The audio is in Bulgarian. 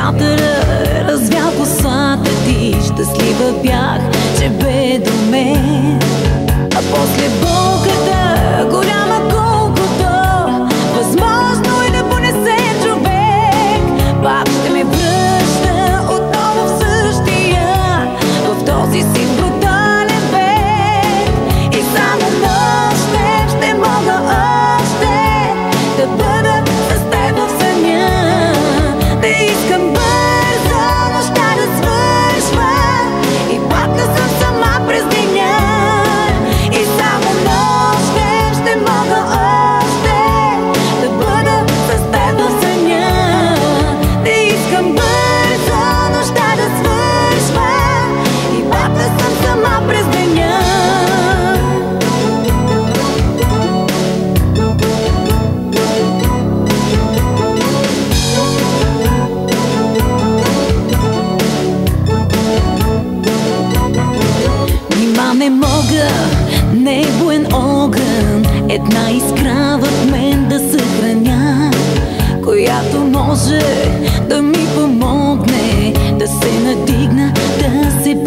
вятъра развял косата ти. Щастлива бях, че бе до мен. А после болката, голяма колкото възможно е да понесе човек, пак ще ме връща отново в същия, в този си брутален век. И само нощем ще мога още да бъда с теб в съня. Да искам бързо нощта да свършва и пак да съм сама през деня. И само нощем ще мога още да бъда с теб в съня. Да искам бързо нощта да свършва и пак да съм сама през деня. Нима не мога, не е буен огън, една искра в мен да съхраня, която може да ми помогне да се надигна, да се